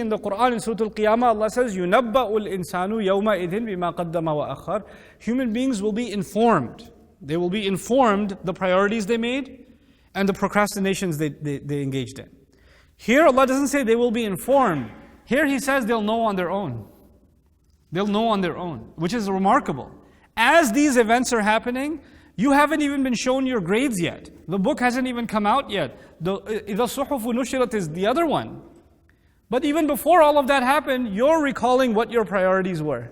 In the Quran, in Surah Al-Qiyamah, Allah says, يُنَبَّأُ الْإِنسَانُ يَوْمَئِذٍ بِمَا قَدَّمَ وَأَخَّرَ. Human beings will be informed. They will be informed the priorities they made and the procrastinations they engaged in. Here, Allah doesn't say they will be informed. Here He says they'll know on their own. They'll know on their own, which is remarkable. As these events are happening, you haven't even been shown your grades yet. The book hasn't even come out yet. إِذَا الصُّحُفُ نُشِرَتْ is the other one. But even before all of that happened, you're recalling what your priorities were.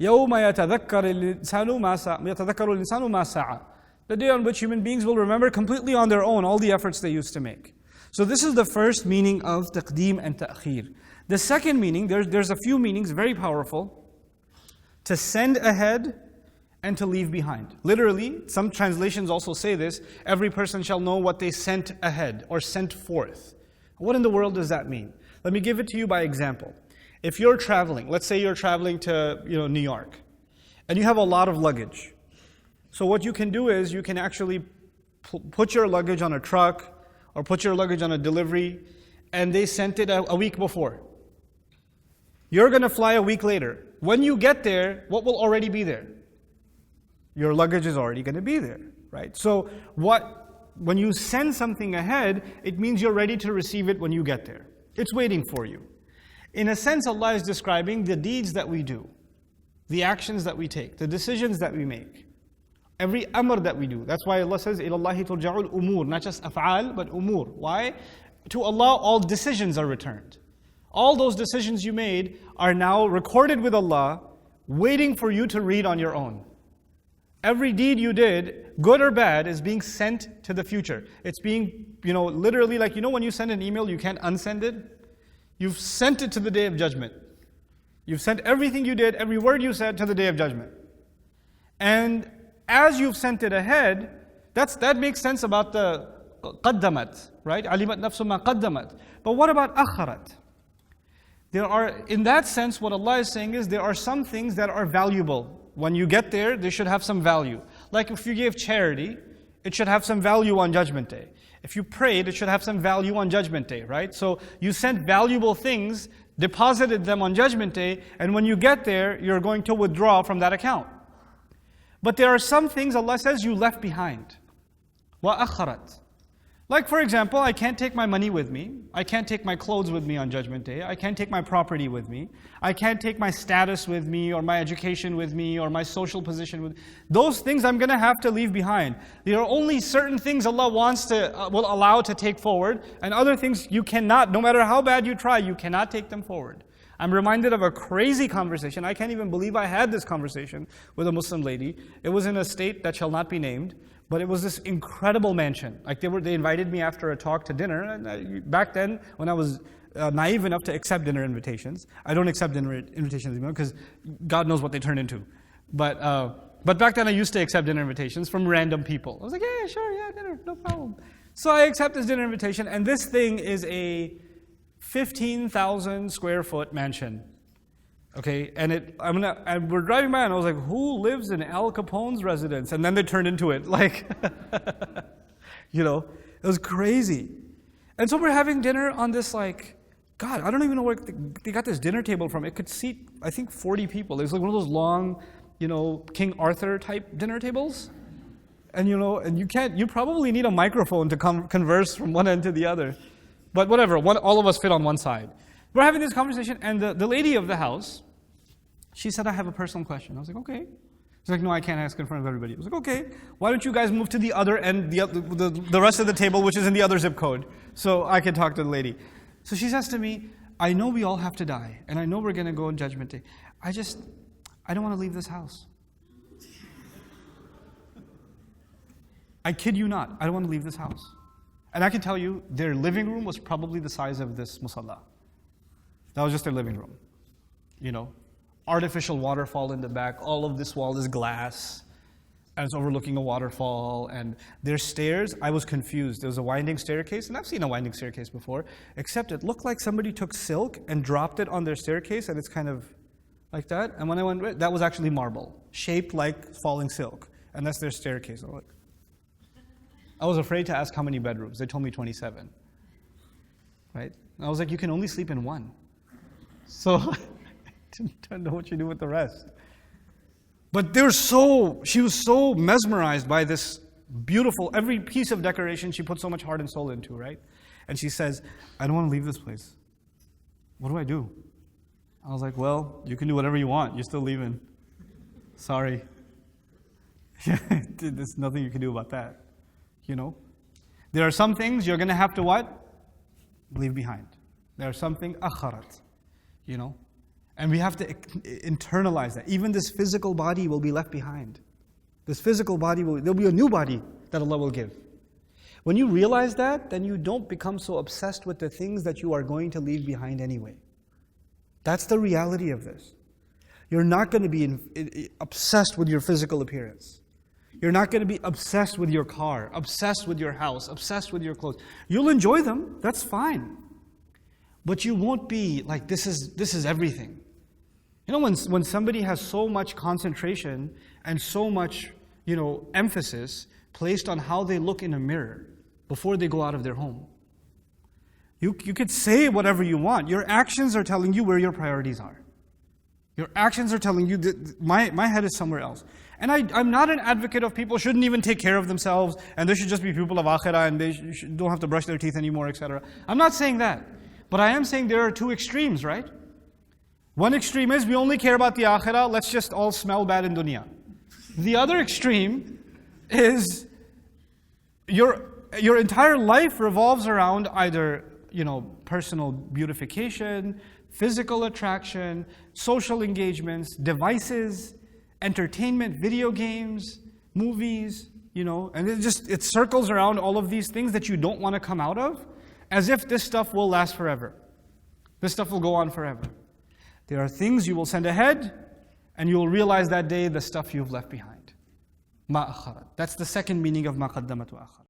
يَوْمَ يَتَذَكَّرُ الْإِنسَانُ مَا سَعَى. The day on which human beings will remember completely on their own all the efforts they used to make. So this is the first meaning of taqdeem and ta'khir. The second meaning, there's a few meanings, very powerful. To send ahead and to leave behind. Literally, some translations also say this, every person shall know what they sent ahead or sent forth. What in the world does that mean? Let me give it to you by example. If you're traveling, let's say you're traveling to New York, and you have a lot of luggage. So what you can do is you can actually put your luggage on a truck or put your luggage on a delivery, and they sent it a week before. You're going to fly a week later. When you get there, what will already be there? Your luggage is already going to be there, right? So when you send something ahead, it means you're ready to receive it when you get there. It's waiting for you. In a sense, Allah is describing the deeds that we do, the actions that we take, the decisions that we make, every amr that we do. That's why Allah says, إِلَى اللَّهِ تُرْجَعُ الْأُمُورِ, not just af'al, but umur. Why? To Allah, all decisions are returned. All those decisions you made are now recorded with Allah, waiting for you to read on your own. Every deed you did, good or bad, is being sent to the future. It's being, literally like, when you send an email, you can't unsend it. You've sent it to the day of judgment. You've sent everything you did, every word you said to the day of judgment. And as you've sent it ahead, that makes sense about the qaddamat, right? Alimat nafsu ma qaddamat. But what about akharat? In that sense, what Allah is saying is there are some things that are valuable. When you get there, they should have some value. Like if you gave charity, it should have some value on Judgment Day. If you prayed, it should have some value on Judgment Day, right? So you sent valuable things, deposited them on Judgment Day, and when you get there, you're going to withdraw from that account. But there are some things Allah says you left behind. وَأَخَرَتْ. Like for example, I can't take my money with me. I can't take my clothes with me on Judgment Day. I can't take my property with me. I can't take my status with me, or my education with me, or my social position with me. Those things I'm going to have to leave behind. There are only certain things Allah will allow to take forward, and other things you cannot, no matter how bad you try, you cannot take them forward. I'm reminded of a crazy conversation. I can't even believe I had this conversation with a Muslim lady. It was in a state that shall not be named. But it was this incredible mansion. Like they invited me after a talk to dinner. And back then, when I was naive enough to accept dinner invitations, I don't accept dinner invitations anymore because God knows what they turn into. But back then, I used to accept dinner invitations from random people. I was like, yeah, sure, yeah, dinner, no problem. So I accept this dinner invitation, and this thing is a 15,000 square foot mansion. Okay, and we're driving by and I was like, who lives in Al Capone's residence? And then they turned into it, like, it was crazy. And so we're having dinner on this God, I don't even know where they got this dinner table from. It could seat, I think, 40 people. It was like one of those long, King Arthur type dinner tables. And and you probably need a microphone to converse from one end to the other. But whatever, all of us fit on one side. We're having this conversation, and the lady of the house, she said, I have a personal question. I was like, okay. She's like, no, I can't ask in front of everybody. I was like, okay. Why don't you guys move to the other end, the rest of the table, which is in the other zip code, so I can talk to the lady. So she says to me, I know we all have to die, and I know we're going to go on Judgment Day. I don't want to leave this house. I kid you not, I don't want to leave this house. And I can tell you, their living room was probably the size of this musalla. That was just their living room. Artificial waterfall in the back. All of this wall is glass. And it's overlooking a waterfall. And their stairs, I was confused. There was a winding staircase. And I've seen a winding staircase before. Except it looked like somebody took silk and dropped it on their staircase. And it's kind of like that. And when I went, that was actually marble. Shaped like falling silk. And that's their staircase. I was afraid to ask how many bedrooms. They told me 27. Right? And I was like, you can only sleep in one. So I didn't know what you do with the rest. But she was so mesmerized by this beautiful, every piece of decoration she put so much heart and soul into, right? And she says, I don't want to leave this place. What do I do? I was like, well, you can do whatever you want. You're still leaving. Sorry. There's nothing you can do about that. You know? There are some things you're going to have to what? Leave behind. There are something akharat. You know? And we have to internalize that. Even this physical body will be left behind. This physical body, there'll be a new body that Allah will give. When you realize that, then you don't become so obsessed with the things that you are going to leave behind anyway. That's the reality of this. You're not going to be obsessed with your physical appearance. You're not going to be obsessed with your car, obsessed with your house, obsessed with your clothes. You'll enjoy them, that's fine. But you won't be like, this is everything. You know, when somebody has so much concentration and so much, emphasis placed on how they look in a mirror before they go out of their home. You could say whatever you want. Your actions are telling you where your priorities are. Your actions are telling you that my head is somewhere else. And I'm not an advocate of people shouldn't even take care of themselves and they should just be people of akhirah and they don't have to brush their teeth anymore, etc. I'm not saying that. But I am saying there are two extremes, right? One extreme is we only care about the akhirah, let's just all smell bad in dunya. The other extreme is your entire life revolves around either, personal beautification, physical attraction, social engagements, devices, entertainment, video games, movies, and it circles around all of these things that you don't want to come out of, as if this stuff will last forever. This stuff will go on forever. There are things you will send ahead, and you will realize that day the stuff you've left behind. Ma akharat. That's the second meaning of ma qaddamat wa akhar.